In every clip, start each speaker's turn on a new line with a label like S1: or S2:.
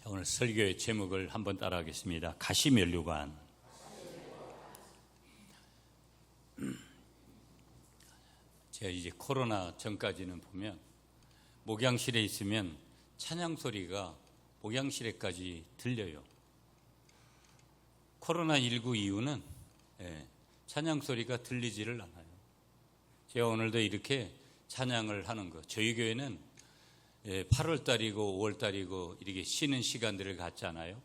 S1: 오늘 설교의 제목을 한번 따라하겠습니다. 가시면류관. 제가 이제 코로나 전까지는 보면 목양실에 있으면 찬양 소리가 목양실에까지 들려요. 코로나19 이후는 찬양 소리가 들리지를 않아요. 제가 오늘도 이렇게 찬양을 하는 거, 저희 교회는 8월달이고 5월달이고 이렇게 쉬는 시간들을 갖잖아요.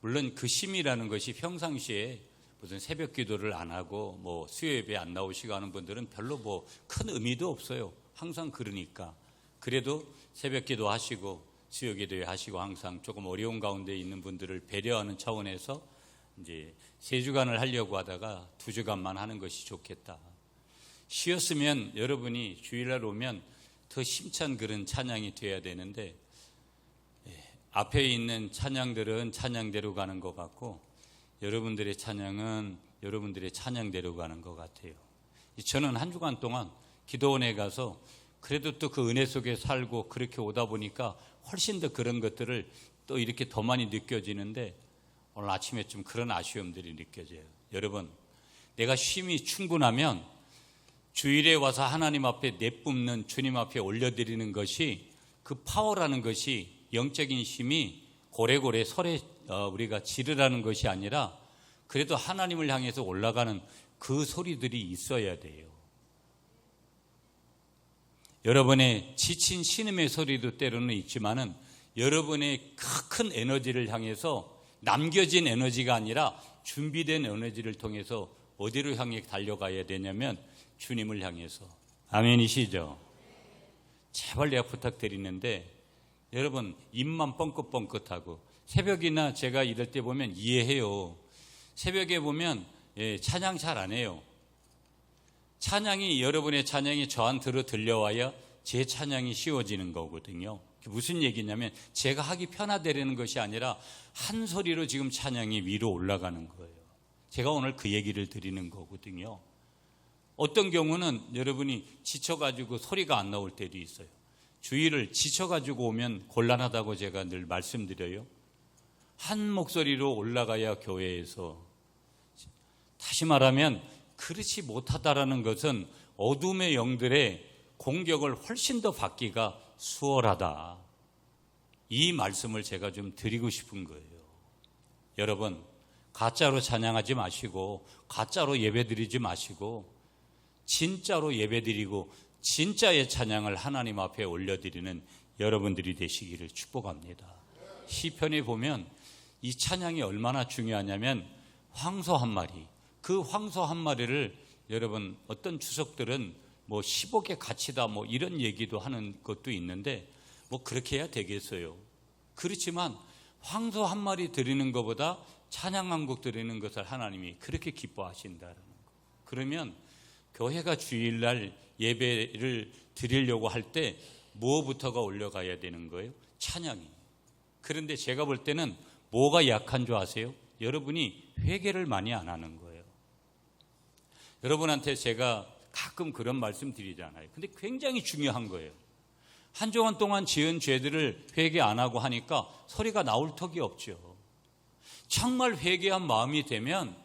S1: 물론 그 쉼이라는 것이 평상시에 무슨 새벽 기도를 안 하고 뭐 수요 예배 안 나오시고 하는 분들은 별로 뭐 큰 의미도 없어요. 항상 그러니까. 그래도 새벽 기도 하시고 수요 기도 하시고 항상 조금 어려운 가운데 있는 분들을 배려하는 차원에서 이제 3주간을 하려고 하다가 2주간만 하는 것이 좋겠다. 쉬었으면 여러분이 주일날 오면 더 힘찬 그런 찬양이 돼야 되는데 앞에 있는 찬양들은 찬양대로 가는 것 같고 여러분들의 찬양은 여러분들의 찬양대로 가는 것 같아요. 저는 한 주간 동안 기도원에 가서 그래도 또 그 은혜 속에 살고 그렇게 오다 보니까 훨씬 더 그런 것들을 또 이렇게 더 많이 느껴지는데 오늘 아침에 좀 그런 아쉬움들이 느껴져요. 여러분, 내가 쉼이 충분하면 주일에 와서 하나님 앞에 내뿜는 주님 앞에 올려드리는 것이 그 파워라는 것이 영적인 힘이 고래고래 설에 우리가 지르라는 것이 아니라 그래도 하나님을 향해서 올라가는 그 소리들이 있어야 돼요. 여러분의 지친 신음의 소리도 때로는 있지만은 여러분의 큰 에너지를 향해서 남겨진 에너지가 아니라 준비된 에너지를 통해서 어디로 향해 달려가야 되냐면 주님을 향해서. 아멘이시죠? 제발 내가 부탁드리는데 여러분 입만 뻥긋뻥긋하고 새벽이나 제가 이럴 때 보면 이해해요. 새벽에 보면 찬양 잘 안 해요. 찬양이 여러분의 찬양이 저한테로 들려와야 제 찬양이 쉬워지는 거거든요. 무슨 얘기냐면 제가 하기 편하다는 것이 아니라 한 소리로 지금 찬양이 위로 올라가는 거예요. 제가 오늘 그 얘기를 드리는 거거든요. 어떤 경우는 여러분이 지쳐가지고 소리가 안 나올 때도 있어요. 주일을 지쳐가지고 오면 곤란하다고 제가 늘 말씀드려요. 한 목소리로 올라가야 교회에서. 다시 말하면 그렇지 못하다라는 것은 어둠의 영들의 공격을 훨씬 더 받기가 수월하다. 이 말씀을 제가 좀 드리고 싶은 거예요. 여러분, 가짜로 찬양하지 마시고 가짜로 예배드리지 마시고 진짜로 예배드리고 진짜의 찬양을 하나님 앞에 올려드리는 여러분들이 되시기를 축복합니다. 시편에 보면 이 찬양이 얼마나 중요하냐면 황소 한 마리, 그 황소 한 마리를 여러분 어떤 주석들은 뭐 10억의 가치다 뭐 이런 얘기도 하는 것도 있는데 뭐 그렇게 해야 되겠어요. 그렇지만 황소 한 마리 드리는 것보다 찬양 한 곡 드리는 것을 하나님이 그렇게 기뻐하신다는 거. 그러면 교회가 주일날 예배를 드리려고 할 때 뭐부터가 올려가야 되는 거예요? 찬양이. 그런데 제가 볼 때는 뭐가 약한 줄 아세요? 여러분이 회개를 많이 안 하는 거예요. 여러분한테 제가 가끔 그런 말씀 드리잖아요. 근데 굉장히 중요한 거예요. 한 주간 동안 지은 죄들을 회개 안 하고 하니까 소리가 나올 턱이 없죠. 정말 회개한 마음이 되면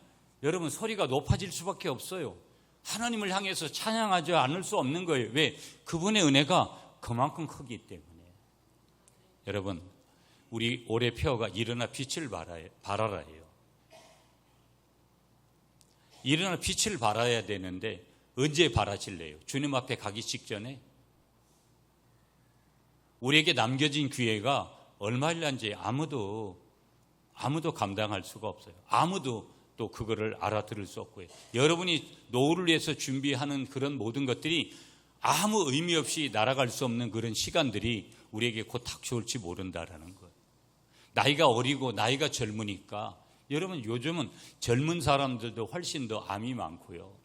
S1: 여러분 소리가 높아질 수밖에 없어요. 하나님을 향해서 찬양하지 않을 수 없는 거예요. 왜? 그분의 은혜가 그만큼 크기 때문에. 여러분, 우리 올해 표어가 일어나 빛을 발하라예요. 일어나 빛을 발하야 되는데 언제 발하실래요? 주님 앞에 가기 직전에? 우리에게 남겨진 기회가 얼마일는지 아무도 감당할 수가 없어요. 아무도 또 그거를 알아들을 수 없고요. 여러분이 노후를 위해서 준비하는 그런 모든 것들이 아무 의미 없이 날아갈 수 없는 그런 시간들이 우리에게 곧 닥쳐올지 모른다라는 거예요. 나이가 어리고 나이가 젊으니까 여러분 요즘은 젊은 사람들도 훨씬 더 암이 많고요.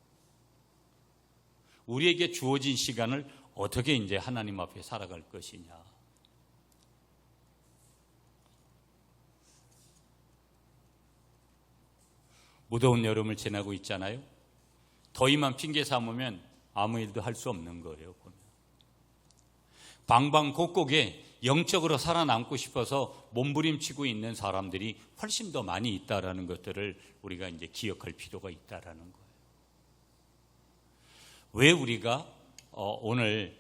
S1: 우리에게 주어진 시간을 어떻게 이제 하나님 앞에 살아갈 것이냐. 무더운 여름을 지나고 있잖아요. 더위만 핑계 삼으면 아무 일도 할 수 없는 거예요. 보면. 방방곡곡에 영적으로 살아남고 싶어서 몸부림치고 있는 사람들이 훨씬 더 많이 있다라는 것들을 우리가 이제 기억할 필요가 있다라는 거예요. 왜 우리가 오늘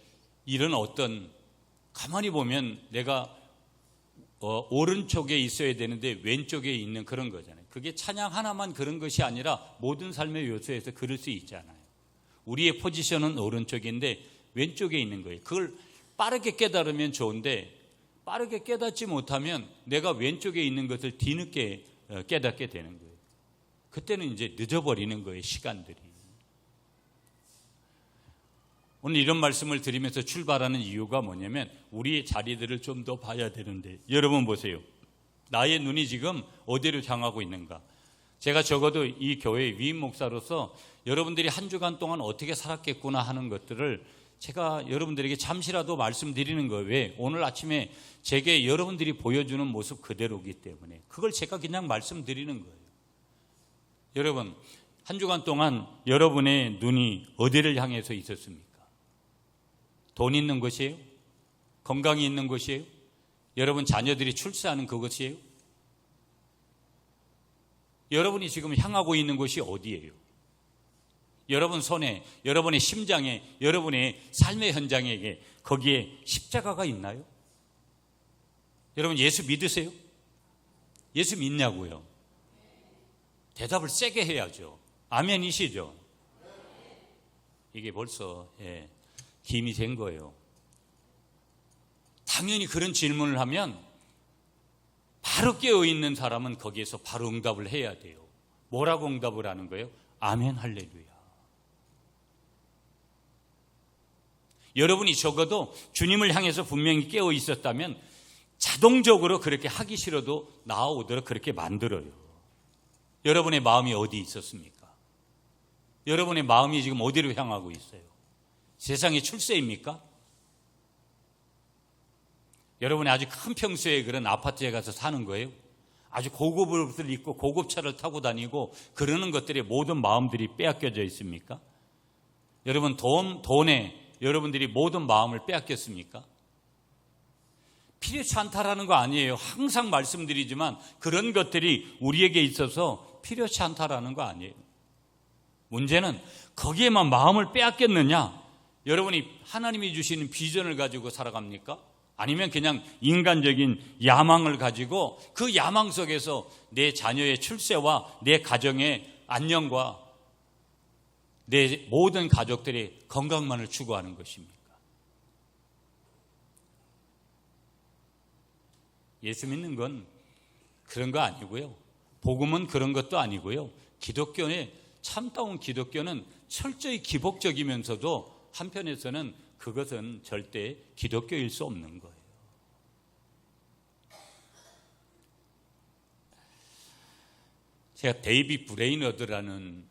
S1: 이런 어떤, 가만히 보면 내가 오른쪽에 있어야 되는데 왼쪽에 있는 그런 거잖아요. 그게 찬양 하나만 그런 것이 아니라 모든 삶의 요소에서 그럴 수 있잖아요. 우리의 포지션은 오른쪽인데 왼쪽에 있는 거예요. 그걸 빠르게 깨달으면 좋은데 빠르게 깨닫지 못하면 내가 왼쪽에 있는 것을 뒤늦게 깨닫게 되는 거예요. 그때는 이제 늦어버리는 거예요, 시간들이. 오늘 이런 말씀을 드리면서 출발하는 이유가 뭐냐면 우리의 자리들을 좀 더 봐야 되는데, 여러분 보세요. 나의 눈이 지금 어디로 향하고 있는가? 제가 적어도 이 교회 위임 목사로서 여러분들이 한 주간 동안 어떻게 살았겠구나 하는 것들을 제가 여러분들에게 잠시라도 말씀드리는 거예요. 왜? 오늘 아침에 제게 여러분들이 보여주는 모습 그대로이기 때문에 그걸 제가 그냥 말씀드리는 거예요. 여러분, 한 주간 동안 여러분의 눈이 어디를 향해서 있었습니까? 돈 있는 것이에요? 건강이 있는 것이에요? 여러분 자녀들이 출세하는 그것이에요? 여러분이 지금 향하고 있는 곳이 어디예요? 여러분 손에, 여러분의 심장에, 여러분의 삶의 현장에 거기에 십자가가 있나요? 여러분 예수 믿으세요? 예수 믿냐고요? 대답을 세게 해야죠. 아멘이시죠? 이게 벌써 김이 된 거예요. 당연히 그런 질문을 하면 바로 깨어있는 사람은 거기에서 바로 응답을 해야 돼요. 뭐라고 응답을 하는 거예요? 아멘 할렐루야. 여러분이 적어도 주님을 향해서 분명히 깨어 있었다면 자동적으로 그렇게 하기 싫어도 나아오도록 그렇게 만들어요. 여러분의 마음이 어디 있었습니까? 여러분의 마음이 지금 어디로 향하고 있어요? 세상의 출세입니까? 여러분이 아주 큰 평수의 그런 아파트에 가서 사는 거예요? 아주 고급 옷을 입고 고급차를 타고 다니고 그러는 것들에 모든 마음들이 빼앗겨져 있습니까? 여러분 돈에 여러분들이 모든 마음을 빼앗겼습니까? 필요치 않다라는 거 아니에요. 항상 말씀드리지만 그런 것들이 우리에게 있어서 필요치 않다라는 거 아니에요. 문제는 거기에만 마음을 빼앗겼느냐? 여러분이 하나님이 주시는 비전을 가지고 살아갑니까? 아니면 그냥 인간적인 야망을 가지고 그 야망 속에서 내 자녀의 출세와 내 가정의 안녕과 내 모든 가족들의 건강만을 추구하는 것입니까? 예수 믿는 건 그런 거 아니고요. 복음은 그런 것도 아니고요. 기독교의 참다운 기독교는 철저히 기복적이면서도 한편에서는 그것은 절대 기독교일 수 없는 거예요. 제가 데이비 브레이너드라는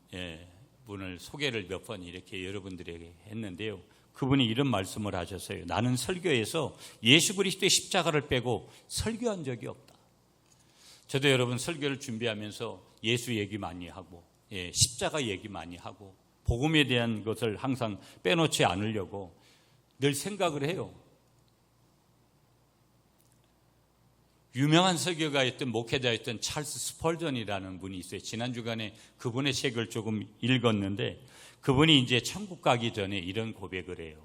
S1: 분을 소개를 몇 번 이렇게 여러분들에게 했는데요. 그분이 이런 말씀을 하셨어요. 나는 설교에서 예수 그리스도의 십자가를 빼고 설교한 적이 없다. 저도 여러분 설교를 준비하면서 예수 얘기 많이 하고 십자가 얘기 많이 하고 복음에 대한 것을 항상 빼놓지 않으려고 늘 생각을 해요. 유명한 설교가였던 목회자였던 찰스 스펄전이라는 분이 있어요. 지난 주간에 그분의 책을 조금 읽었는데 그분이 이제 천국 가기 전에 이런 고백을 해요.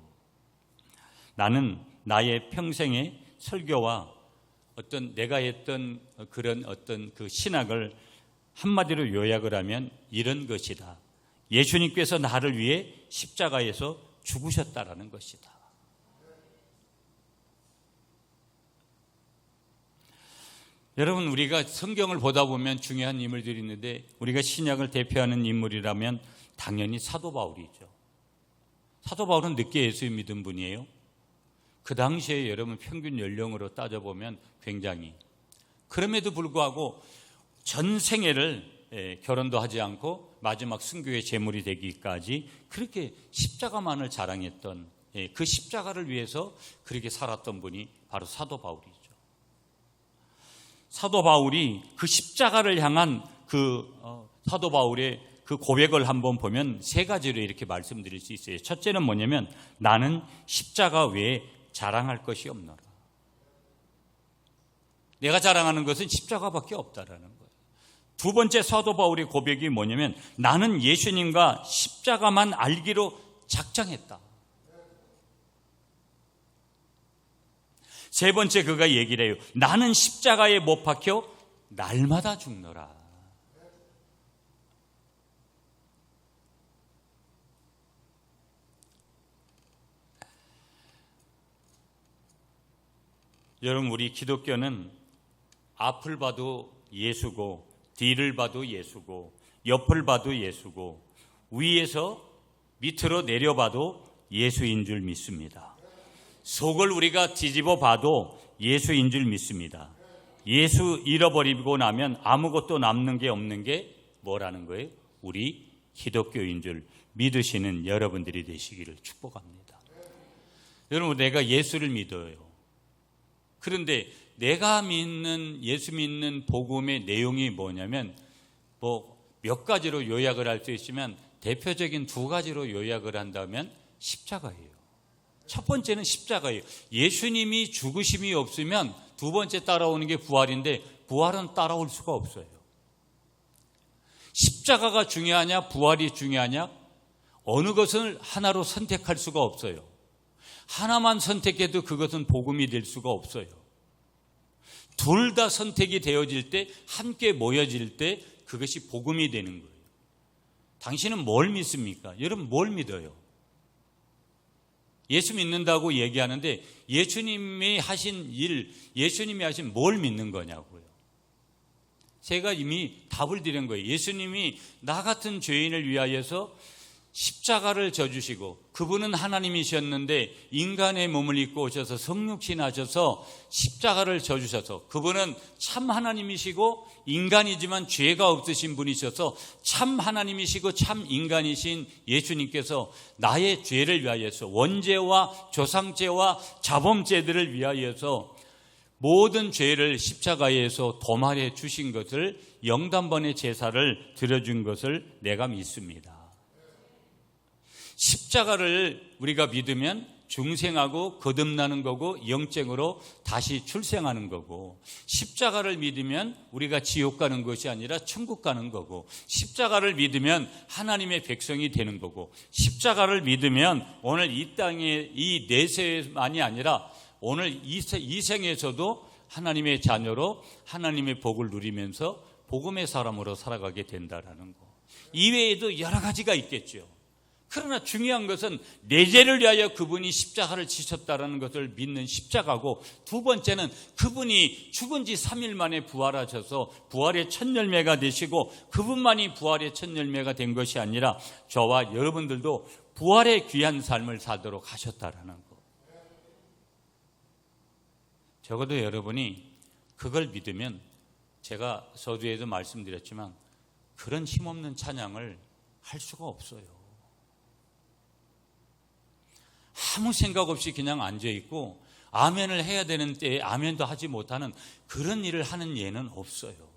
S1: 나는 나의 평생의 설교와 어떤 내가 했던 그런 어떤 그 신학을 한마디로 요약을 하면 이런 것이다. 예수님께서 나를 위해 십자가에서 죽으셨다라는 것이다. 여러분, 우리가 성경을 보다 보면 중요한 인물들이 있는데 우리가 신약을 대표하는 인물이라면 당연히 사도 바울이죠. 사도 바울은 늦게 예수 믿은 분이에요. 그 당시에 여러분 평균 연령으로 따져보면 굉장히, 그럼에도 불구하고 전 생애를 결혼도 하지 않고 마지막 순교의 제물이 되기까지 그렇게 십자가만을 자랑했던, 그 십자가를 위해서 그렇게 살았던 분이 바로 사도 바울이죠. 사도 바울이 그 십자가를 향한 사도 바울의 그 고백을 한번 보면 세 가지로 이렇게 말씀드릴 수 있어요. 첫째는 뭐냐면 나는 십자가 외에 자랑할 것이 없노라. 내가 자랑하는 것은 십자가밖에 없다라는 거예요. 두 번째 사도 바울의 고백이 뭐냐면 나는 예수님과 십자가만 알기로 작정했다. 세 번째 그가 얘기를 해요. 나는 십자가에 못 박혀 날마다 죽노라. 여러분, 우리 기독교는 앞을 봐도 예수고 뒤를 봐도 예수고 옆을 봐도 예수고 위에서 밑으로 내려봐도 예수인 줄 믿습니다. 속을 우리가 뒤집어 봐도 예수인 줄 믿습니다. 예수 잃어버리고 나면 아무것도 남는 게 없는 게 뭐라는 거예요? 우리 기독교인 줄 믿으시는 여러분들이 되시기를 축복합니다. 여러분, 내가 예수를 믿어요. 그런데 내가 믿는 예수 믿는 복음의 내용이 뭐냐면 몇 가지로 요약을 할 수 있으면 대표적인 두 가지로 요약을 한다면 십자가예요. 첫 번째는 십자가예요. 예수님이 죽으심이 없으면 두 번째 따라오는 게 부활인데 부활은 따라올 수가 없어요. 십자가가 중요하냐 부활이 중요하냐 어느 것을 하나로 선택할 수가 없어요. 하나만 선택해도 그것은 복음이 될 수가 없어요. 둘 다 선택이 되어질 때 함께 모여질 때 그것이 복음이 되는 거예요. 당신은 뭘 믿습니까? 여러분 뭘 믿어요? 예수 믿는다고 얘기하는데 예수님이 하신 일, 예수님이 하신 뭘 믿는 거냐고요. 제가 이미 답을 드린 거예요. 예수님이 나 같은 죄인을 위하여서 십자가를 져주시고 그분은 하나님이셨는데 인간의 몸을 입고 오셔서 성육신 하셔서 십자가를 져주셔서 그분은 참 하나님이시고 인간이지만 죄가 없으신 분이셔서 참 하나님이시고 참 인간이신 예수님께서 나의 죄를 위하여서 원죄와 조상죄와 자범죄들을 위하여서 모든 죄를 십자가에서 도말해 주신 것을 영단번의 제사를 드려준 것을 내가 믿습니다. 십자가를 우리가 믿으면 중생하고 거듭나는 거고 영적으로 다시 출생하는 거고 십자가를 믿으면 우리가 지옥 가는 것이 아니라 천국 가는 거고 십자가를 믿으면 하나님의 백성이 되는 거고 십자가를 믿으면 오늘 이 땅에 이 내세만이 아니라 오늘 이 생에서도 하나님의 자녀로 하나님의 복을 누리면서 복음의 사람으로 살아가게 된다라는 거. 이외에도 여러 가지가 있겠죠. 그러나 중요한 것은 내 죄를 위하여 그분이 십자가를 지셨다는 것을 믿는 십자가고 두 번째는 그분이 죽은 지 3일 만에 부활하셔서 부활의 첫 열매가 되시고 그분만이 부활의 첫 열매가 된 것이 아니라 저와 여러분들도 부활의 귀한 삶을 살도록 하셨다라는 것. 적어도 여러분이 그걸 믿으면 제가 서두에도 말씀드렸지만 그런 힘없는 찬양을 할 수가 없어요. 아무 생각 없이 그냥 앉아있고 아멘을 해야 되는 때에 아멘도 하지 못하는 그런 일을 하는 예는 없어요.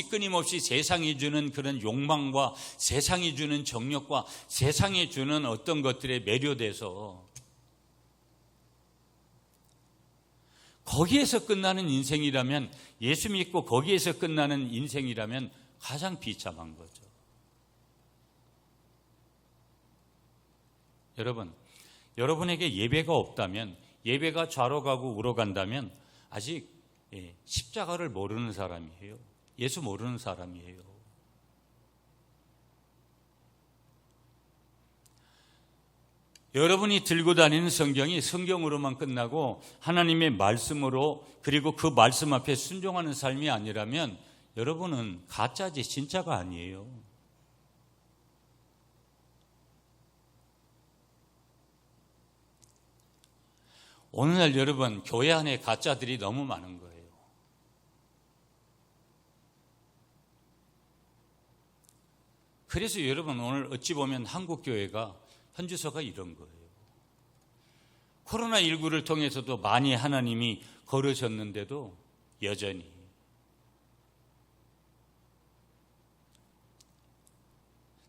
S1: 끊임없이 세상이 주는 그런 욕망과 세상이 주는 정욕과 세상이 주는 어떤 것들에 매료돼서 거기에서 끝나는 인생이라면 예수 믿고 거기에서 끝나는 인생이라면 가장 비참한 거죠. 여러분, 여러분에게 예배가 없다면 예배가 좌로 가고 우로 간다면 아직 십자가를 모르는 사람이에요. 예수 모르는 사람이에요. 여러분이 들고 다니는 성경이 성경으로만 끝나고 하나님의 말씀으로 그리고 그 말씀 앞에 순종하는 삶이 아니라면 여러분은 가짜지 진짜가 아니에요. 오늘날 여러분 교회 안에 가짜들이 너무 많은 거예요. 그래서 여러분 오늘 어찌 보면 한국교회가 현주소가 이런 거예요. 코로나19를 통해서도 많이 하나님이 걸으셨는데도 여전히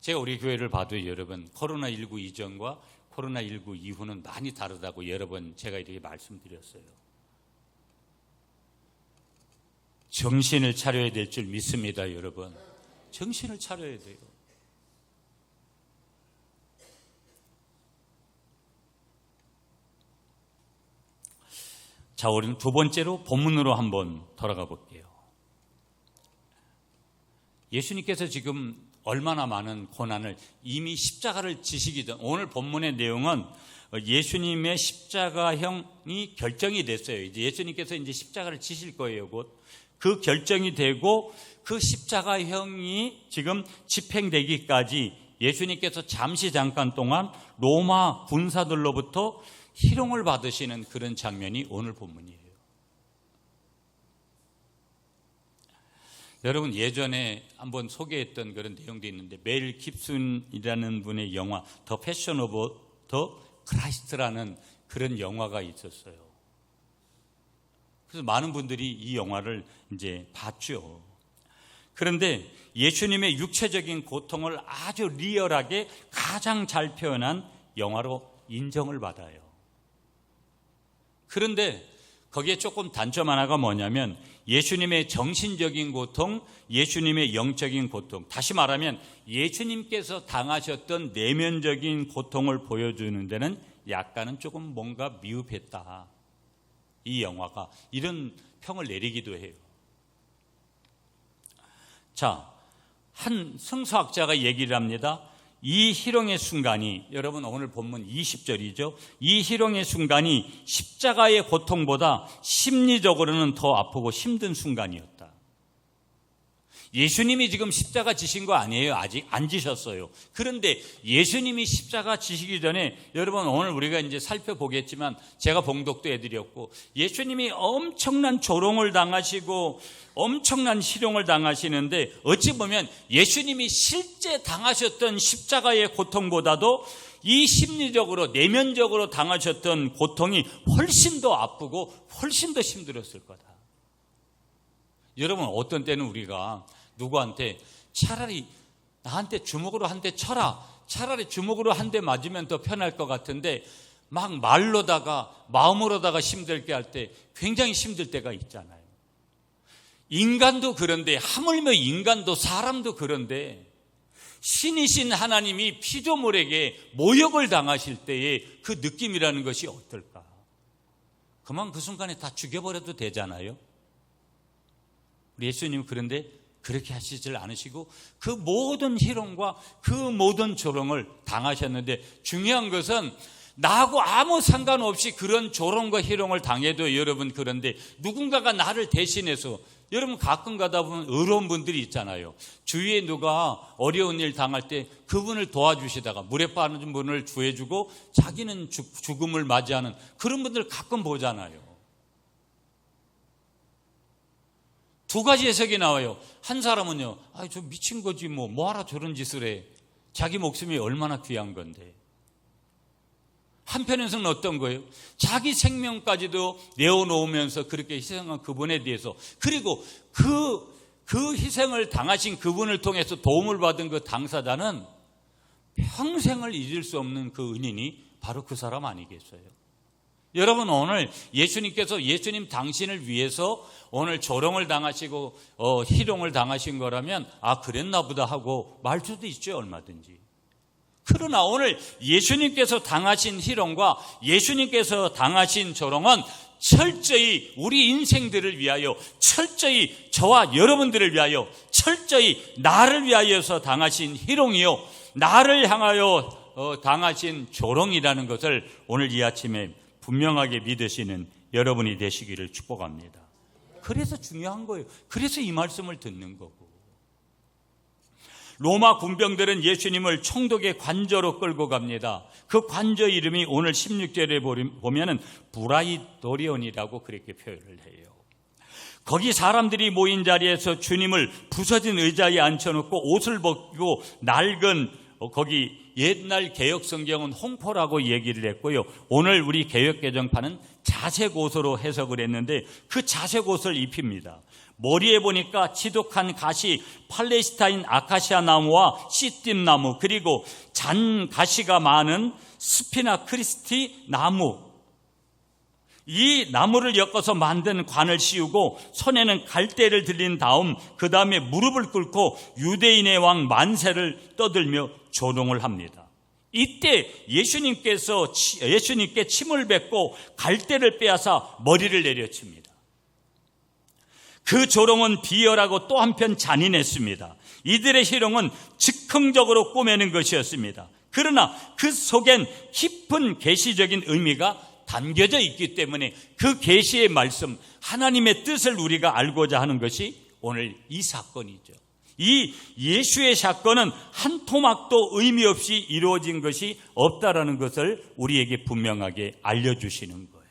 S1: 제가 우리 교회를 봐도 여러분 코로나19 이전과 코로나19 이후는 많이 다르다고 여러 번 제가 이렇게 말씀드렸어요. 정신을 차려야 될 줄 믿습니다, 여러분. 정신을 차려야 돼요. 자, 우리는 두 번째로 본문으로 한번 돌아가 볼게요. 예수님께서 지금 얼마나 많은 고난을 이미 십자가를 지시기 전, 오늘 본문의 내용은 예수님의 십자가형이 결정이 됐어요. 이제 예수님께서 이제 십자가를 지실 거예요, 곧. 그 결정이 되고 그 십자가형이 지금 집행되기까지 예수님께서 잠깐 동안 로마 군사들로부터 희롱을 받으시는 그런 장면이 오늘 본문이에요. 여러분, 예전에 한번 소개했던 그런 내용도 있는데 멜 깁슨이라는 분의 영화 더 패션 오브 더 크라이스트라는 그런 영화가 있었어요. 그래서 많은 분들이 이 영화를 이제 봤죠. 그런데 예수님의 육체적인 고통을 아주 리얼하게 가장 잘 표현한 영화로 인정을 받아요. 그런데 거기에 조금 단점 하나가 뭐냐면 예수님의 정신적인 고통, 예수님의 영적인 고통, 다시 말하면 예수님께서 당하셨던 내면적인 고통을 보여주는 데는 약간은 조금 뭔가 미흡했다. 이 영화가 이런 평을 내리기도 해요. 자, 한 성서학자가 얘기를 합니다. 이 희롱의 순간이, 여러분 오늘 본문 20절이죠. 이 희롱의 순간이 십자가의 고통보다 심리적으로는 더 아프고 힘든 순간이었다. 예수님이 지금 십자가 지신 거 아니에요. 아직 안 지셨어요. 그런데 예수님이 십자가 지시기 전에, 여러분 오늘 우리가 이제 살펴보겠지만 제가 봉독도 해드렸고, 예수님이 엄청난 조롱을 당하시고 엄청난 희롱을 당하시는데, 어찌 보면 예수님이 실제 당하셨던 십자가의 고통보다도 이 심리적으로 내면적으로 당하셨던 고통이 훨씬 더 아프고 훨씬 더 힘들었을 거다. 여러분, 어떤 때는 우리가 누구한테 차라리 나한테 주먹으로 한 대 쳐라, 차라리 주먹으로 한 대 맞으면 더 편할 것 같은데 막 말로다가 마음으로다가 힘들게 할 때 굉장히 힘들 때가 있잖아요. 인간도 그런데, 하물며 인간도, 사람도 그런데 신이신 하나님이 피조물에게 모욕을 당하실 때의 그 느낌이라는 것이 어떨까? 그만 그 순간에 다 죽여버려도 되잖아요. 우리 예수님은 그런데 그렇게 하시질 않으시고 그 모든 희롱과 그 모든 조롱을 당하셨는데, 중요한 것은 나하고 아무 상관없이 그런 조롱과 희롱을 당해도 여러분, 그런데 누군가가 나를 대신해서, 여러분 가끔 가다 보면 의로운 분들이 있잖아요. 주위에 누가 어려운 일 당할 때 그분을 도와주시다가 물에 빠진 분을 구해주고 자기는 죽음을 맞이하는 그런 분들 가끔 보잖아요. 두 가지 해석이 나와요. 한 사람은요, 저 미친 거지 뭐하러 저런 짓을 해. 자기 목숨이 얼마나 귀한 건데. 한편에서는 어떤 거예요? 자기 생명까지도 내어놓으면서 그렇게 희생한 그분에 대해서, 그리고 그 희생을 당하신 그분을 통해서 도움을 받은 그 당사자는 평생을 잊을 수 없는 그 은인이 바로 그 사람 아니겠어요? 여러분, 오늘 예수님께서 예수님 당신을 위해서 오늘 조롱을 당하시고 희롱을 당하신 거라면 그랬나 보다 하고 말 수도 있죠, 얼마든지. 그러나 오늘 예수님께서 당하신 희롱과 예수님께서 당하신 조롱은 철저히 우리 인생들을 위하여, 철저히 저와 여러분들을 위하여, 철저히 나를 위하여서 당하신 희롱이요, 나를 향하여 당하신 조롱이라는 것을 오늘 이 아침에 분명하게 믿으시는 여러분이 되시기를 축복합니다. 그래서 중요한 거예요. 그래서 이 말씀을 듣는 거고. 로마 군병들은 예수님을 총독의 관저로 끌고 갑니다. 그 관저 이름이 오늘 16절에 보면은 브라이도리온이라고 그렇게 표현을 해요. 거기 사람들이 모인 자리에서 주님을 부서진 의자에 앉혀놓고 옷을 벗기고 낡은, 거기 옛날 개혁 성경은 홍포라고 얘기를 했고요. 오늘 우리 개혁 개정판은 자색 옷으로 해석을 했는데 그 자색 옷을 입힙니다. 머리에 보니까 지독한 가시, 팔레스타인 아카시아 나무와 시띠 나무, 그리고 잔 가시가 많은 스피나 크리스티 나무, 이 나무를 엮어서 만든 관을 씌우고 손에는 갈대를 들린 다음 그 다음에 무릎을 꿇고 유대인의 왕 만세를 떠들며 조롱을 합니다. 이때 예수님께 침을 뱉고 갈대를 빼앗아 머리를 내려칩니다. 그 조롱은 비열하고 또 한편 잔인했습니다. 이들의 희롱은 즉흥적으로 꾸며낸 것이었습니다. 그러나 그 속엔 깊은 계시적인 의미가 담겨져 있기 때문에 그 계시의 말씀, 하나님의 뜻을 우리가 알고자 하는 것이 오늘 이 사건이죠. 이 예수의 사건은 한 토막도 의미 없이 이루어진 것이 없다라는 것을 우리에게 분명하게 알려주시는 거예요.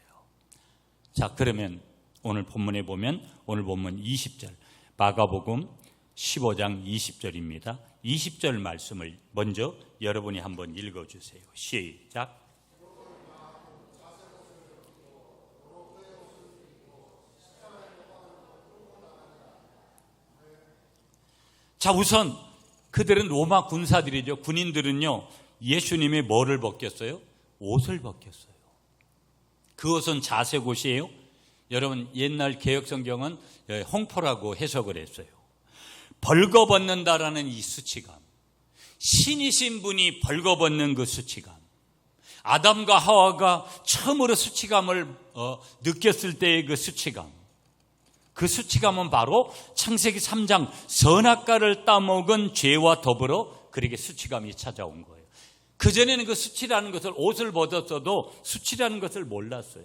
S1: 자, 그러면 오늘 본문에 보면 오늘 본문 20절, 마가복음 15장 20절입니다. 20절 말씀을 먼저 여러분이 한번 읽어주세요. 시작. 자, 우선 그들은 로마 군사들이죠. 군인들은요, 예수님의 뭐를 벗겼어요? 옷을 벗겼어요. 그 옷은 자색 옷이에요. 여러분, 옛날 개혁성경은 홍포라고 해석을 했어요. 벌거벗는다라는 이 수치감, 신이신 분이 벌거벗는 그 수치감, 아담과 하와가 처음으로 수치감을 느꼈을 때의 그 수치감, 그 수치감은 바로 창세기 3장 선악과를 따먹은 죄와 더불어 그에게 수치감이 찾아온 거예요. 그전에는 그 수치라는 것을, 옷을 벗었어도 수치라는 것을 몰랐어요.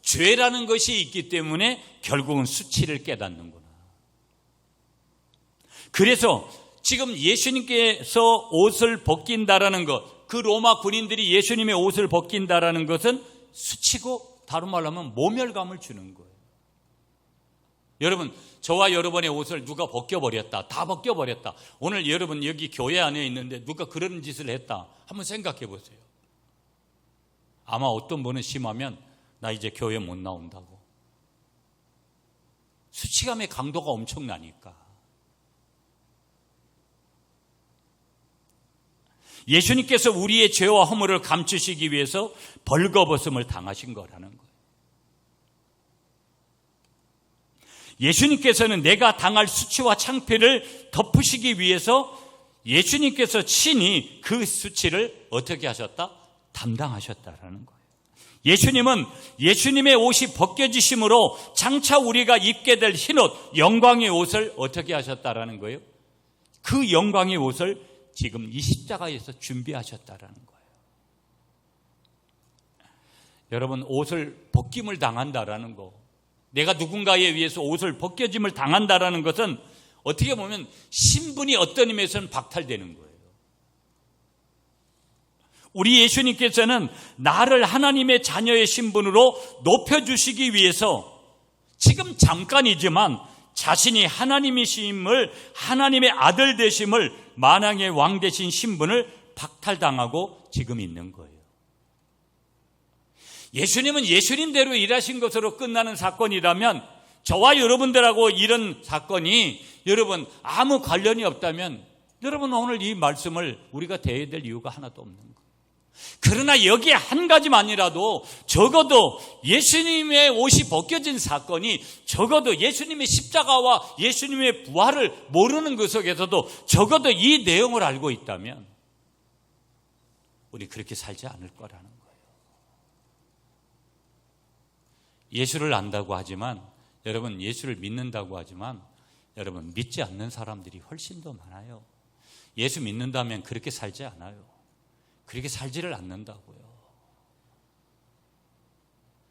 S1: 죄라는 것이 있기 때문에 결국은 수치를 깨닫는구나. 그래서 지금 예수님께서 옷을 벗긴다라는 것, 그 로마 군인들이 예수님의 옷을 벗긴다라는 것은 수치고 다른 말로 하면 모멸감을 주는 거예요. 여러분, 저와 여러분의 옷을 누가 벗겨버렸다, 다 벗겨버렸다. 오늘 여러분 여기 교회 안에 있는데 누가 그런 짓을 했다, 한번 생각해 보세요. 아마 어떤 분은 심하면 나 이제 교회 못 나온다고. 수치감의 강도가 엄청나니까. 예수님께서 우리의 죄와 허물을 감추시기 위해서 벌거벗음을 당하신 거라는 거예요. 예수님께서는 내가 당할 수치와 창피를 덮으시기 위해서 예수님께서 친히 그 수치를 어떻게 하셨다? 담당하셨다라는 거예요. 예수님은 예수님의 옷이 벗겨지심으로 장차 우리가 입게 될 흰옷, 영광의 옷을 어떻게 하셨다라는 거예요? 그 영광의 옷을 지금 이 십자가에서 준비하셨다라는 거예요. 여러분, 옷을 벗김을 당한다라는 거, 내가 누군가에 의해서 옷을 벗겨짐을 당한다라는 것은 어떻게 보면 신분이 어떤 의미에서는 박탈되는 거예요. 우리 예수님께서는 나를 하나님의 자녀의 신분으로 높여주시기 위해서 지금 잠깐이지만 자신이 하나님이심을, 하나님의 아들 되심을, 만왕의 왕 되신 신분을 박탈당하고 지금 있는 거예요. 예수님은 예수님대로 일하신 것으로 끝나는 사건이라면, 저와 여러분들하고 이런 사건이 여러분 아무 관련이 없다면 여러분 오늘 이 말씀을 우리가 대해야 될 이유가 하나도 없는 거예요. 그러나 여기에 한 가지만이라도, 적어도 예수님의 옷이 벗겨진 사건이, 적어도 예수님의 십자가와 예수님의 부활을 모르는 그 속에서도 적어도 이 내용을 알고 있다면 우리 그렇게 살지 않을 거라는 거예요. 예수를 안다고 하지만, 여러분 예수를 믿는다고 하지만 여러분 믿지 않는 사람들이 훨씬 더 많아요. 예수 믿는다면 그렇게 살지 않아요. 그렇게 살지를 않는다고요.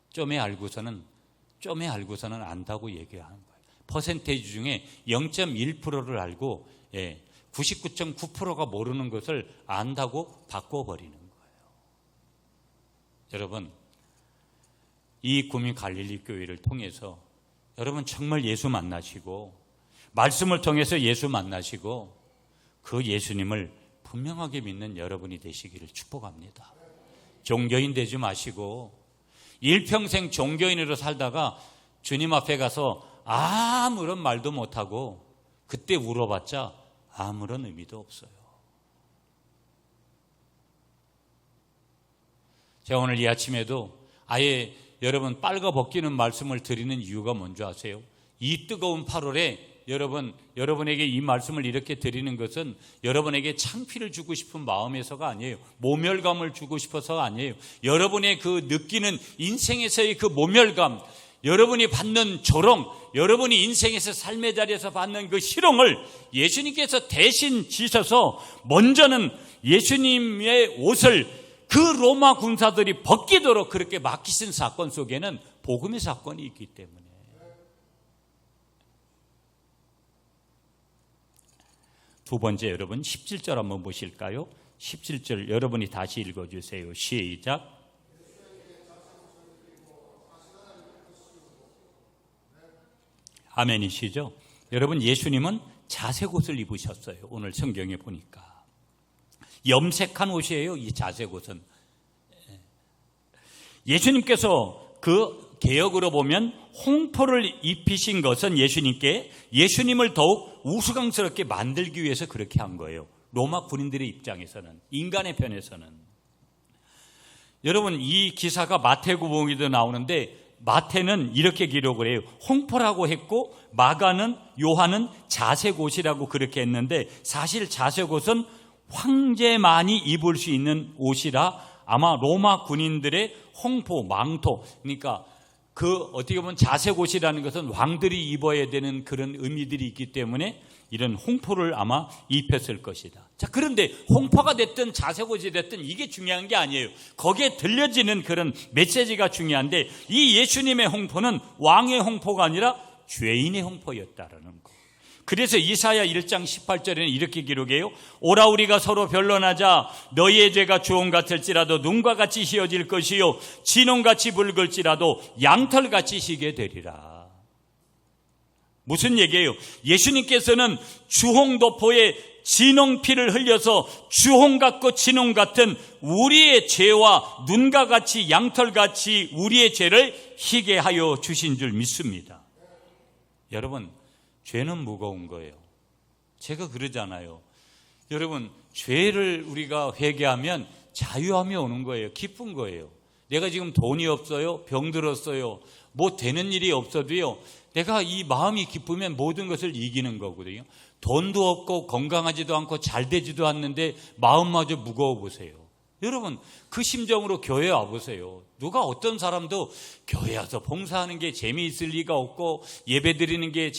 S1: 좀에 알고서는 안다고 얘기하는 거예요. 퍼센테이지 중에 0.1%를 알고 99.9%가 모르는 것을 안다고 바꿔버리는 거예요. 여러분, 이 구민 갈릴리 교회를 통해서 여러분 정말 예수 만나시고, 말씀을 통해서 예수 만나시고, 그 예수님을 분명하게 믿는 여러분이 되시기를 축복합니다. 종교인 되지 마시고 일평생 종교인으로 살다가 주님 앞에 가서 아무런 말도 못하고 그때 울어봤자 아무런 의미도 없어요. 제가 오늘 이 아침에도 아예 여러분 빨가 벗기는 말씀을 드리는 이유가 뭔지 아세요? 이 뜨거운 8월에 여러분에게 이 말씀을 이렇게 드리는 것은 여러분에게 창피를 주고 싶은 마음에서가 아니에요. 모멸감을 주고 싶어서가 아니에요. 여러분의 그 느끼는 인생에서의 그 모멸감, 여러분이 받는 조롱, 여러분이 인생에서 삶의 자리에서 받는 그 희롱을 예수님께서 대신 지셔서 먼저는 예수님의 옷을 그 로마 군사들이 벗기도록 그렇게 맡기신 사건 속에는 복음의 사건이 있기 때문에. 두 번째, 여러분 17절 한번 보실까요? 17절 여러분이 다시 읽어주세요. 시작. 아멘이시죠? 여러분, 예수님은 자색 옷을 입으셨어요. 오늘 성경에 보니까 염색한 옷이에요. 이 자색 옷은 예수님께서 그 개역으로 보면 홍포를 입히신 것은 예수님을 더욱 우스꽝스럽게 만들기 위해서 그렇게 한 거예요. 로마 군인들의 입장에서는, 인간의 편에서는. 여러분, 이 기사가 마태복음에도 나오는데 마태는 이렇게 기록을 해요. 홍포라고 했고 마가는, 요한은 자색옷이라고 그렇게 했는데 사실 자색옷은 황제만이 입을 수 있는 옷이라 아마 로마 군인들의 홍포, 망토, 그러니까 어떻게 보면 자색옷이라는 것은 왕들이 입어야 되는 그런 의미들이 있기 때문에 이런 홍포를 아마 입혔을 것이다. 자, 그런데 홍포가 됐든 자색옷이 됐든 이게 중요한 게 아니에요. 거기에 들려지는 그런 메시지가 중요한데 이 예수님의 홍포는 왕의 홍포가 아니라 죄인의 홍포였다라는 거. 그래서 이사야 1장 18절에는 이렇게 기록해요. 오라 우리가 서로 변론하자. 너희의 죄가 주홍 같을지라도 눈과 같이 희어질 것이요 진홍같이 붉을지라도 양털같이 희게 되리라. 무슨 얘기예요? 예수님께서는 주홍도포에 진홍피를 흘려서 주홍 같고 진홍 같은 우리의 죄와 눈과 같이 양털같이 우리의 죄를 희게 하여 주신 줄 믿습니다. 여러분, 죄는 무거운 거예요. 제가 그러잖아요. 여러분, 죄를 우리가 회개하면 자유함이 오는 거예요. 기쁜 거예요. 내가 지금 돈이 없어요. 병들었어요. 뭐 되는 일이 없어도요. 내가 이 마음이 기쁘면 모든 것을 이기는 거거든요. 돈도 없고 건강하지도 않고 잘 되지도 않는데 마음마저 무거워 보세요. 여러분, 그 심정으로 교회 와보세요. 누가 어떤 사람도 교회 와서 봉사하는 게 재미있을 리가 없고 예배 드리는 게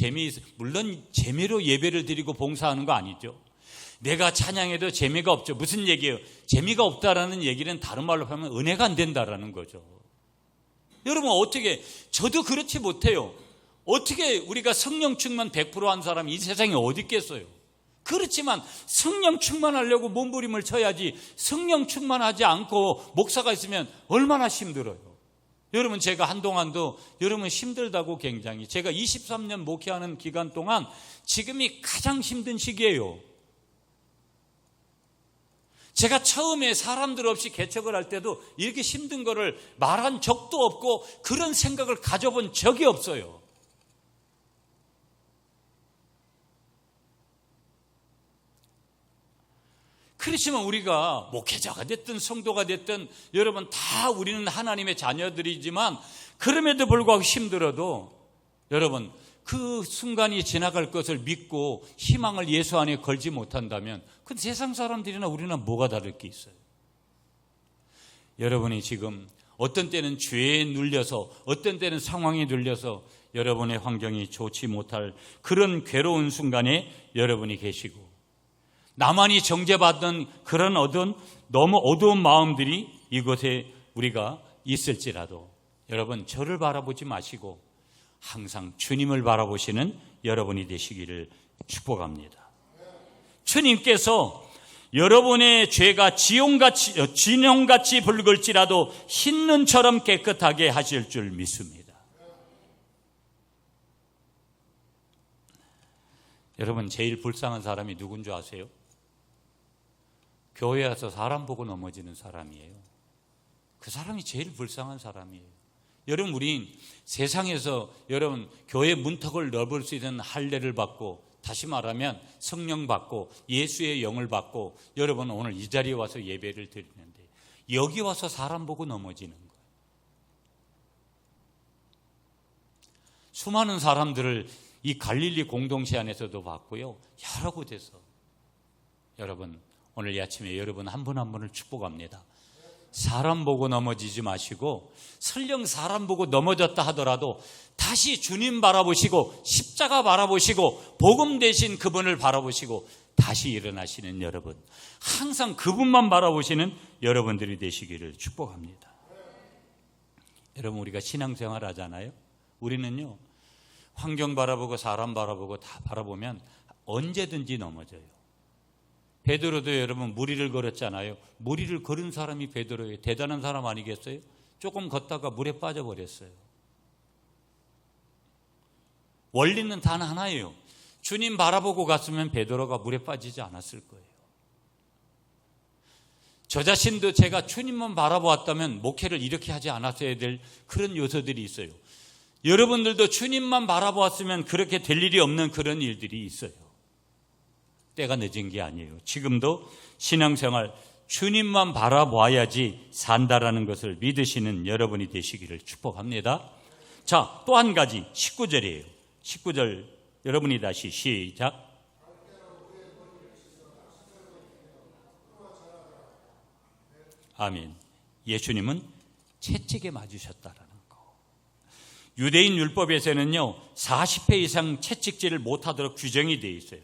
S1: 물론 재미로 예배를 드리고 봉사하는 거 아니죠. 내가 찬양해도 재미가 없죠. 무슨 얘기예요? 재미가 없다라는 얘기는 다른 말로 하면 은혜가 안 된다라는 거죠. 여러분, 어떻게, 저도 그렇지 못해요. 어떻게 우리가 성령 충만 100%한 사람이 이 세상에 어디 있겠어요? 그렇지만 성령 충만하려고 몸부림을 쳐야지 성령 충만하지 않고 목사가 있으면 얼마나 힘들어요. 여러분, 제가 한동안도 여러분 힘들다고 굉장히 제가 23년 목회하는 기간 동안 지금이 가장 힘든 시기예요. 제가 처음에 사람들 없이 개척을 할 때도 이렇게 힘든 거를 말한 적도 없고 그런 생각을 가져본 적이 없어요. 그렇지만 우리가 목회자가 됐든 성도가 됐든 여러분 다 우리는 하나님의 자녀들이지만 그럼에도 불구하고 힘들어도 여러분 그 순간이 지나갈 것을 믿고 희망을 예수 안에 걸지 못한다면 그 세상 사람들이나 우리나 뭐가 다를 게 있어요? 여러분이 지금 어떤 때는 죄에 눌려서 어떤 때는 상황에 눌려서 여러분의 환경이 좋지 못할 그런 괴로운 순간에 여러분이 계시고 나만이 정죄받던 그런 너무 어두운 마음들이 이곳에 우리가 있을지라도 여러분 저를 바라보지 마시고 항상 주님을 바라보시는 여러분이 되시기를 축복합니다. 주님께서 여러분의 죄가 진홍같이 붉을지라도 흰 눈처럼 깨끗하게 하실 줄 믿습니다. 여러분, 제일 불쌍한 사람이 누군 줄 아세요? 교회 와서 사람 보고 넘어지는 사람이에요. 그 사람이 제일 불쌍한 사람이에요. 여러분, 우린 세상에서 여러분 교회 문턱을 넓을 수 있는 할례를 받고, 다시 말하면 성령 받고 예수의 영을 받고, 여러분 오늘 이 자리에 와서 예배를 드리는데 여기 와서 사람 보고 넘어지는 거예요. 수많은 사람들을 이 갈릴리 공동체 안에서도 봤고요, 여러 곳에서. 여러분, 오늘 이 아침에 여러분 한 분 한 분을 축복합니다. 사람 보고 넘어지지 마시고, 설령 사람 보고 넘어졌다 하더라도 다시 주님 바라보시고 십자가 바라보시고 복음 대신 그분을 바라보시고 다시 일어나시는 여러분, 항상 그분만 바라보시는 여러분들이 되시기를 축복합니다. 여러분, 우리가 신앙생활 하잖아요. 우리는요, 환경 바라보고 사람 바라보고 다 바라보면 언제든지 넘어져요. 베드로도 여러분 무리를 걸었잖아요. 무리를 걸은 사람이 베드로예요. 대단한 사람 아니겠어요? 조금 걷다가 물에 빠져버렸어요. 원리는 단 하나예요. 주님 바라보고 갔으면 베드로가 물에 빠지지 않았을 거예요. 저 자신도 제가 주님만 바라보았다면 목회를 이렇게 하지 않았어야 될 그런 요소들이 있어요. 여러분들도 주님만 바라보았으면 그렇게 될 일이 없는 그런 일들이 있어요. 때가 늦은 게 아니에요. 지금도 신앙생활 주님만 바라봐야지 산다라는 것을 믿으시는 여러분이 되시기를 축복합니다. 자, 또 한 가지 19절이에요. 19절 여러분이 다시 시작. 아멘. 예수님은 채찍에 맞으셨다라는 거. 유대인 율법에서는요 40회 이상 채찍질을 못하도록 규정이 되어 있어요.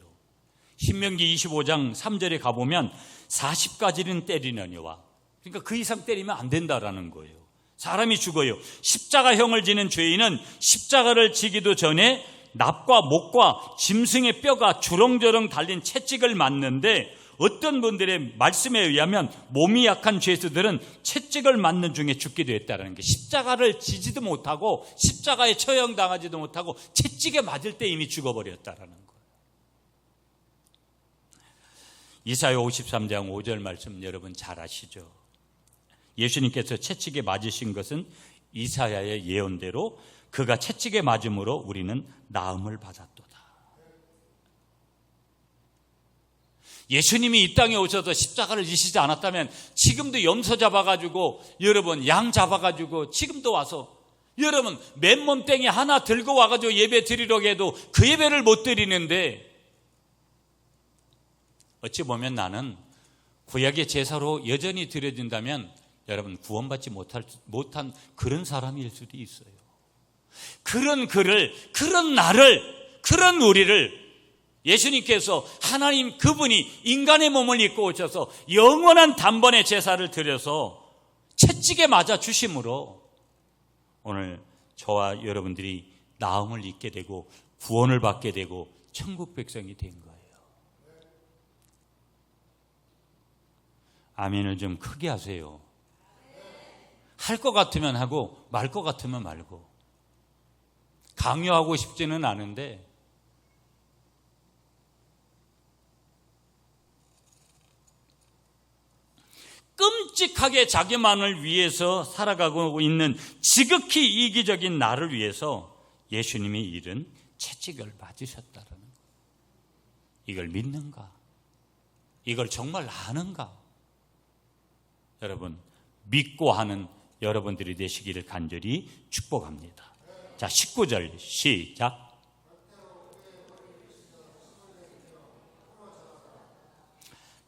S1: 신명기 25장 3절에 가보면 40가지는 때리느니와, 그러니까 그 이상 때리면 안 된다라는 거예요. 사람이 죽어요. 십자가형을 지는 죄인은 십자가를 지기도 전에 납과 목과 짐승의 뼈가 주렁주렁 달린 채찍을 맞는데, 어떤 분들의 말씀에 의하면 몸이 약한 죄수들은 채찍을 맞는 중에 죽기도 했다는 게, 십자가를 지지도 못하고 십자가에 처형당하지도 못하고 채찍에 맞을 때 이미 죽어버렸다라는 거예요. 이사야 53장 5절 말씀 여러분 잘 아시죠? 예수님께서 채찍에 맞으신 것은 이사야의 예언대로 그가 채찍에 맞음으로 우리는 나음을 받았도다. 예수님이 이 땅에 오셔서 십자가를 지시지 않았다면 지금도 염소 잡아가지고, 여러분 양 잡아가지고 지금도 와서 여러분 맨몸 땡이 하나 들고 와가지고 예배 드리려고 해도 그 예배를 못 드리는데, 어찌 보면 나는 구약의 제사로 여전히 드려진다면 여러분 구원받지 못한 그런 사람일 수도 있어요. 그런 그를, 그런 나를, 그런 우리를 예수님께서, 하나님 그분이 인간의 몸을 입고 오셔서 영원한 단번에 제사를 드려서 채찍에 맞아 주심으로 오늘 저와 여러분들이 나음을 입게 되고 구원을 받게 되고 천국 백성이 된 거예요. 아멘을 좀 크게 하세요. 할 것 같으면 하고 말 것 같으면 말고. 강요하고 싶지는 않은데, 끔찍하게 자기만을 위해서 살아가고 있는 지극히 이기적인 나를 위해서 예수님이 이른 채찍을 맞으셨다는 거예요. 이걸 믿는가? 이걸 정말 아는가? 여러분, 믿고 하는 여러분들이 되시기를 간절히 축복합니다. 자, 19절 시작.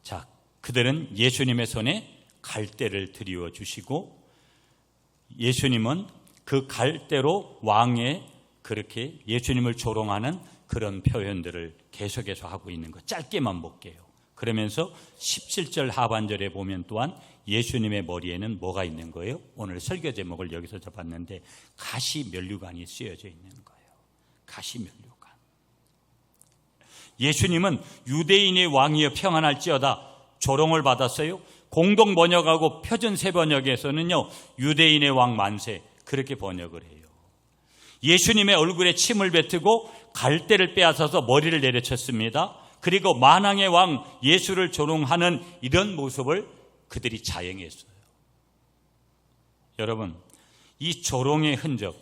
S1: 자, 그들은 예수님의 손에 갈대를 드리워 주시고, 예수님은 그 갈대로 왕의 그렇게 예수님을 조롱하는 그런 표현들을 계속해서 하고 있는 것 짧게만 볼게요. 그러면서 17절 하반절에 보면 또한 예수님의 머리에는 뭐가 있는 거예요? 오늘 설교 제목을 여기서 잡았는데 가시 면류관이 쓰여져 있는 거예요. 가시 면류관. 예수님은 유대인의 왕이여 평안할지어다 조롱을 받았어요. 공동 번역하고 표준 세 번역에서는요 유대인의 왕 만세 그렇게 번역을 해요. 예수님의 얼굴에 침을 뱉고 갈대를 빼앗아서 머리를 내려쳤습니다. 그리고 만왕의 왕 예수를 조롱하는 이런 모습을 그들이 자행했어요. 여러분, 이 조롱의 흔적.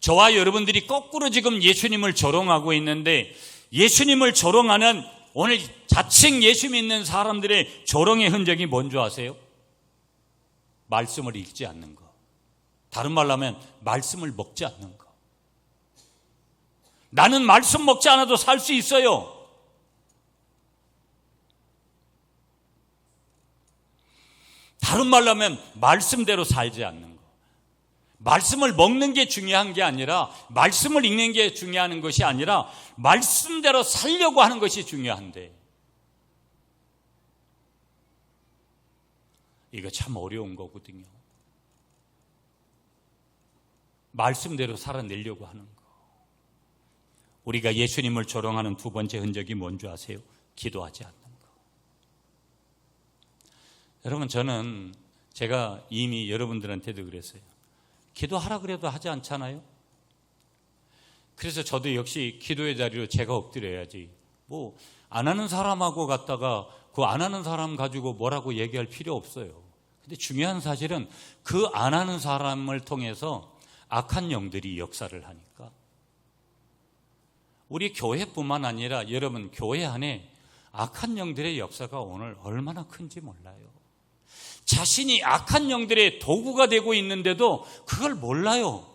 S1: 저와 여러분들이 거꾸로 지금 예수님을 조롱하고 있는데, 예수님을 조롱하는 오늘 자칭 예수 믿는 사람들의 조롱의 흔적이 뭔지 아세요? 말씀을 읽지 않는 거. 다른 말로 하면 말씀을 먹지 않는 거. 나는 말씀 먹지 않아도 살 수 있어요. 다른 말로 하면 말씀대로 살지 않는 거. 말씀을 먹는 게 중요한 게 아니라, 말씀을 읽는 게 중요한 것이 아니라 말씀대로 살려고 하는 것이 중요한데, 이거 참 어려운 거거든요. 말씀대로 살아내려고 하는 거. 우리가 예수님을 조롱하는 두 번째 흔적이 뭔지 아세요? 기도하지 않는 거. 여러분, 저는 제가 이미 여러분들한테도 그랬어요. 기도하라 그래도 하지 않잖아요. 그래서 저도 역시 기도의 자리로 제가 엎드려야지, 뭐 안 하는 사람하고 갔다가 그 안 하는 사람 가지고 뭐라고 얘기할 필요 없어요. 근데 중요한 사실은 그 안 하는 사람을 통해서 악한 영들이 역사를 하니까, 우리 교회뿐만 아니라 여러분 교회 안에 악한 영들의 역사가 오늘 얼마나 큰지 몰라요. 자신이 악한 영들의 도구가 되고 있는데도 그걸 몰라요.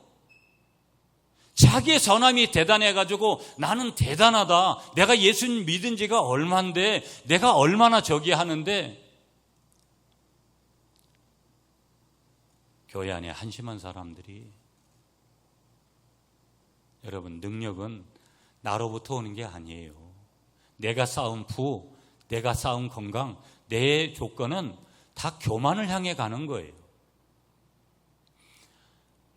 S1: 자기의 선함이 대단해가지고 나는 대단하다, 내가 예수님 믿은 지가 얼만데 내가 얼마나 저기 하는데, 교회 안에 한심한 사람들이, 여러분 능력은 나로부터 오는 게 아니에요. 내가 쌓은 부, 내가 쌓은 건강, 내 조건은 다 교만을 향해 가는 거예요.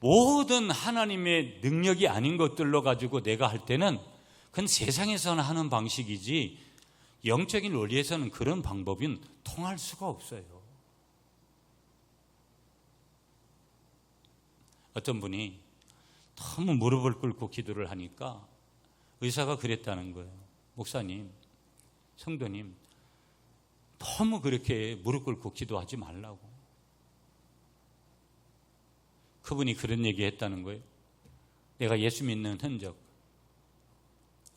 S1: 모든 하나님의 능력이 아닌 것들로 가지고 내가 할 때는 그건 세상에서는 하는 방식이지, 영적인 원리에서는 그런 방법은 통할 수가 없어요. 어떤 분이 너무 무릎을 꿇고 기도를 하니까 의사가 그랬다는 거예요. 목사님, 성도님, 너무 그렇게 무릎 꿇고 기도하지 말라고. 그분이 그런 얘기 했다는 거예요. 내가 예수 믿는 흔적,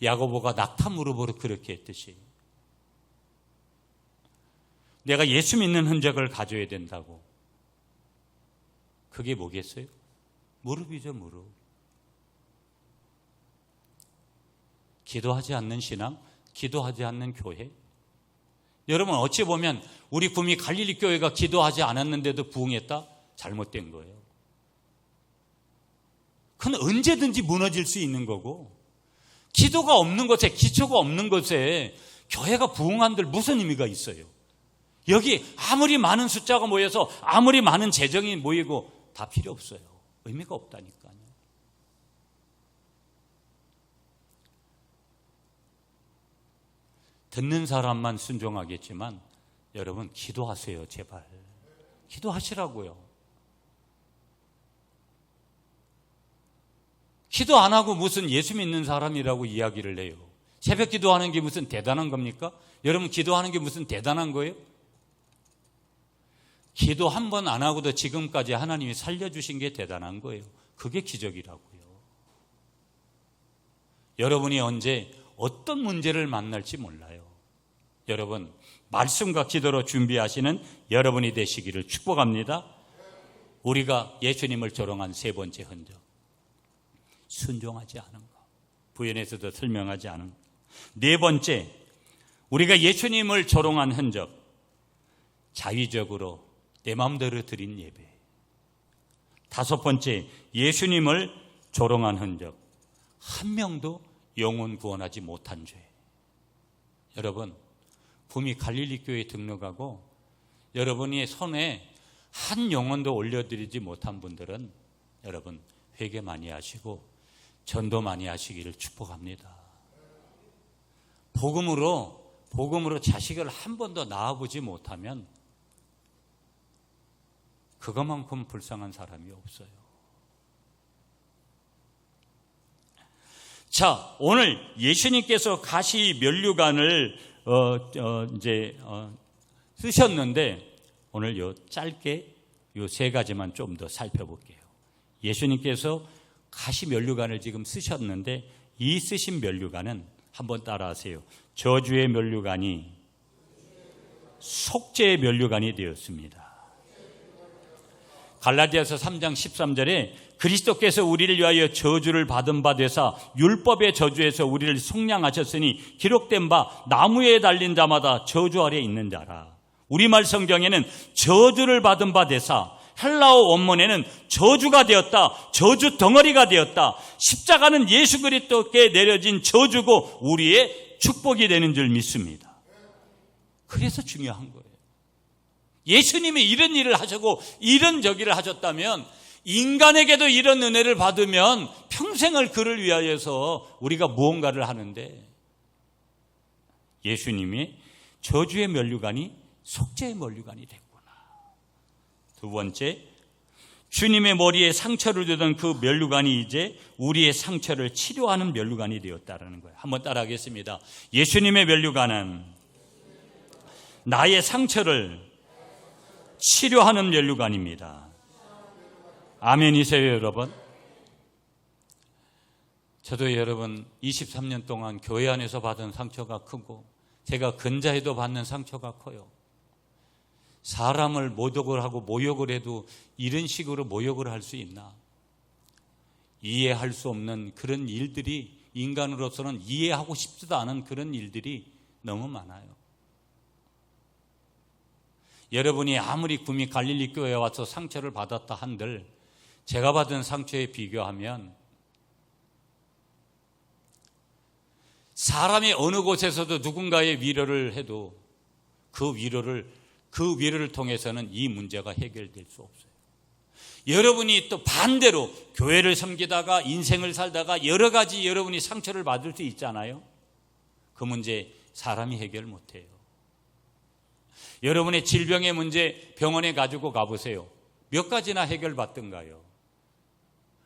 S1: 야고보가 낙타 무릎으로 그렇게 했듯이 내가 예수 믿는 흔적을 가져야 된다고. 그게 뭐겠어요? 무릎이죠, 무릎. 기도하지 않는 신앙, 기도하지 않는 교회. 여러분, 어찌 보면 우리 구미 갈릴리 교회가 기도하지 않았는데도 부흥했다? 잘못된 거예요. 그건 언제든지 무너질 수 있는 거고, 기도가 없는 곳에, 기초가 없는 곳에 교회가 부흥한들 무슨 의미가 있어요? 여기 아무리 많은 숫자가 모여서 아무리 많은 재정이 모이고 다 필요 없어요. 의미가 없다니까요. 듣는 사람만 순종하겠지만 여러분 기도하세요. 제발 기도하시라고요. 기도 안 하고 무슨 예수 믿는 사람이라고 이야기를 해요. 새벽 기도하는 게 무슨 대단한 겁니까? 여러분 기도하는 게 무슨 대단한 거예요? 기도 한 번 안 하고도 지금까지 하나님이 살려주신 게 대단한 거예요. 그게 기적이라고요. 여러분이 언제 어떤 문제를 만날지 몰라요. 여러분 말씀과 기도로 준비하시는 여러분이 되시기를 축복합니다. 우리가 예수님을 조롱한 세 번째 흔적, 순종하지 않은 것, 부연에서도 설명하지 않은 것. 네 번째, 우리가 예수님을 조롱한 흔적, 자의적으로 내 마음대로 드린 예배. 다섯 번째, 예수님을 조롱한 흔적, 한 명도 영혼 구원하지 못한 죄. 여러분 구미 갈릴리 교회에 등록하고 여러분이 손에 한 영혼도 올려드리지 못한 분들은 여러분 회개 많이 하시고 전도 많이 하시기를 축복합니다. 복음으로 자식을 한 번도 낳아보지 못하면 그것만큼 불쌍한 사람이 없어요. 자, 오늘 예수님께서 가시 면류관을 쓰셨는데 오늘 요 짧게 이 세 가지만 좀 더 살펴볼게요. 예수님께서 가시 면류관을 지금 쓰셨는데 이 쓰신 면류관은 한번 따라하세요. 저주의 면류관이 속죄의 면류관이 되었습니다. 갈라디아서 3장 13절에 그리스도께서 우리를 위하여 저주를 받은 바 되사 율법의 저주에서 우리를 속량하셨으니 기록된 바 나무에 달린 자마다 저주 아래 있는 자라. 우리말 성경에는 저주를 받은 바 되사, 헬라어 원문에는 저주가 되었다, 저주 덩어리가 되었다. 십자가는 예수 그리스도께 내려진 저주고 우리의 축복이 되는 줄 믿습니다. 그래서 중요한 거예요. 예수님이 이런 일을 하시고 이런 저기를 하셨다면 인간에게도 이런 은혜를 받으면 평생을 그를 위하여서 우리가 무언가를 하는데 예수님이 저주의 면류관이 속죄의 면류관이 됐구나. 두 번째, 주님의 머리에 상처를 주던 그 면류관이 이제 우리의 상처를 치료하는 면류관이 되었다는 거예요. 한번 따라하겠습니다. 예수님의 면류관은 나의 상처를 치료하는 면류관입니다. 아멘이세요, 여러분? 저도 여러분 23년 동안 교회 안에서 받은 상처가 크고 제가 근자에도 받는 상처가 커요. 사람을 모독을 하고 모욕을 해도 이런 식으로 모욕을 할 수 있나? 이해할 수 없는 그런 일들이 인간으로서는 이해하고 싶지도 않은 그런 일들이 너무 많아요. 여러분이 아무리 구미 갈릴리 교회에 와서 상처를 받았다 한들 제가 받은 상처에 비교하면 사람이 어느 곳에서도 누군가의 위로를 해도 그 위로를 통해서는 이 문제가 해결될 수 없어요. 여러분이 또 반대로 교회를 섬기다가 인생을 살다가 여러 가지 여러분이 상처를 받을 수 있잖아요. 그 문제 사람이 해결 못해요. 여러분의 질병의 문제 병원에 가지고 가보세요. 몇 가지나 해결받던가요?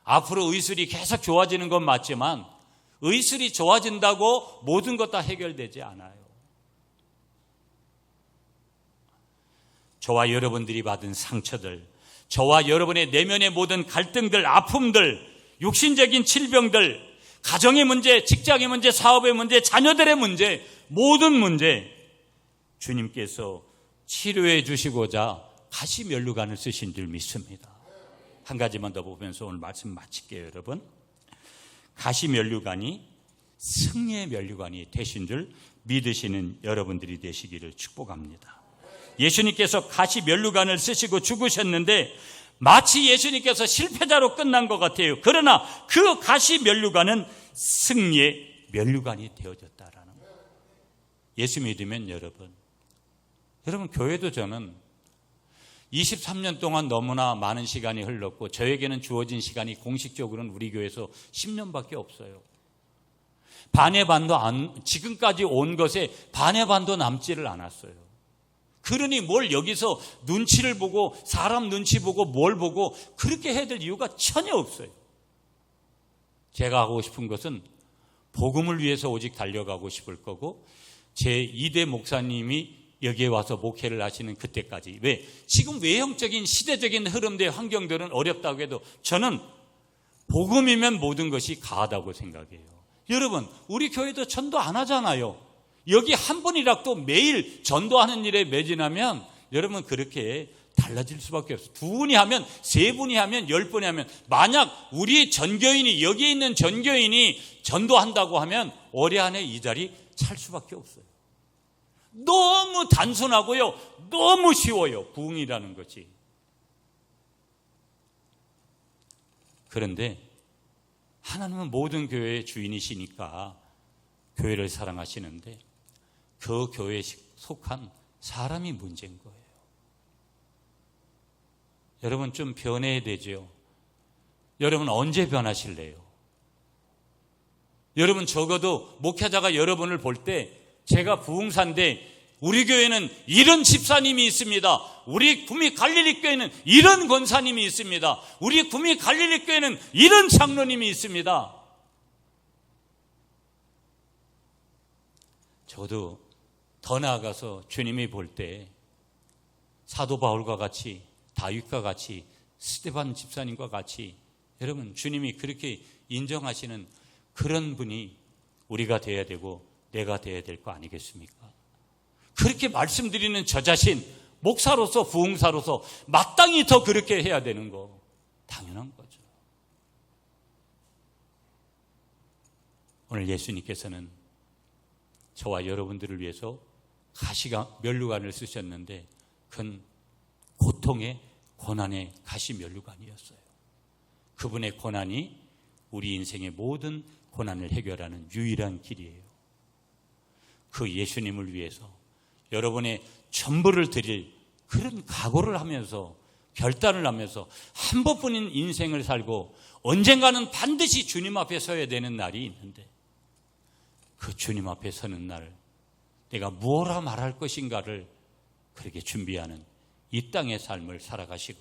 S1: 앞으로 의술이 계속 좋아지는 건 맞지만 의술이 좋아진다고 모든 것 다 해결되지 않아요. 저와 여러분들이 받은 상처들, 저와 여러분의 내면의 모든 갈등들, 아픔들, 육신적인 질병들, 가정의 문제, 직장의 문제, 사업의 문제, 자녀들의 문제, 모든 문제 주님께서 치료해 주시고자 가시 면류관을 쓰신 줄 믿습니다. 한 가지만 더 보면서 오늘 말씀 마칠게요, 여러분. 가시 면류관이 승리의 면류관이 되신 줄 믿으시는 여러분들이 되시기를 축복합니다. 예수님께서 가시 면류관을 쓰시고 죽으셨는데 마치 예수님께서 실패자로 끝난 것 같아요. 그러나 그 가시 면류관은 승리의 면류관이 되어졌다라는 거예요. 예수 믿으면 여러분 교회도 저는 23년 동안 너무나 많은 시간이 흘렀고 저에게는 주어진 시간이 공식적으로는 우리 교회에서 10년밖에 없어요. 반의 반도 지금까지 온 것에 반의 반도 남지를 않았어요. 그러니 뭘 여기서 눈치를 보고 사람 눈치 보고 뭘 보고 그렇게 해야 될 이유가 전혀 없어요. 제가 하고 싶은 것은 복음을 위해서 오직 달려가고 싶을 거고 제 2대 목사님이 여기에 와서 목회를 하시는 그때까지. 왜? 지금 외형적인 시대적인 흐름들 환경들은 어렵다고 해도 저는 복음이면 모든 것이 가하다고 생각해요. 여러분 우리 교회도 전도 안 하잖아요. 여기 한 분이라도 매일 전도하는 일에 매진하면 여러분 그렇게 달라질 수밖에 없어요. 2분이 하면 3분이 하면 10분이 하면 만약 우리 전교인이 여기에 있는 전교인이 전도한다고 하면 올해 안에 이 자리 찰 수밖에 없어요. 너무 단순하고요. 너무 쉬워요. 부흥이라는 것이. 그런데 하나님은 모든 교회의 주인이시니까 교회를 사랑하시는데 그 교회에 속한 사람이 문제인 거예요. 여러분 좀 변해야 되죠. 여러분 언제 변하실래요? 여러분 적어도 목회자가 여러분을 볼 때 제가 부흥사인데 우리 교회는 이런 집사님이 있습니다. 우리 구미 갈릴리 교회는 이런 권사님이 있습니다. 우리 구미 갈릴리 교회는 이런 장로님이 있습니다. 저도 더 나아가서 주님이 볼 때 사도 바울과 같이 다윗과 같이, 스데반 집사님과 같이, 여러분 주님이 그렇게 인정하시는 그런 분이 우리가 되어야 되고 내가 되어야 될 거 아니겠습니까? 그렇게 말씀드리는 저 자신, 목사로서 부흥사로서 마땅히 더 그렇게 해야 되는 거 당연한 거죠. 오늘 예수님께서는 저와 여러분들을 위해서 면류관을 쓰셨는데 그건 고통의 고난의 가시 면류관이었어요. 그분의 고난이 우리 인생의 모든 고난을 해결하는 유일한 길이에요. 그 예수님을 위해서 여러분의 전부를 드릴 그런 각오를 하면서 결단을 하면서 한 번뿐인 인생을 살고 언젠가는 반드시 주님 앞에 서야 되는 날이 있는데 그 주님 앞에 서는 날 내가 무엇라 말할 것인가를 그렇게 준비하는 이 땅의 삶을 살아가시고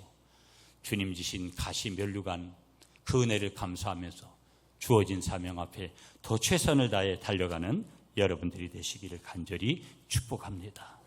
S1: 주님 주신 가시 면류관 그 은혜를 감사하면서 주어진 사명 앞에 더 최선을 다해 달려가는 여러분들이 되시기를 간절히 축복합니다.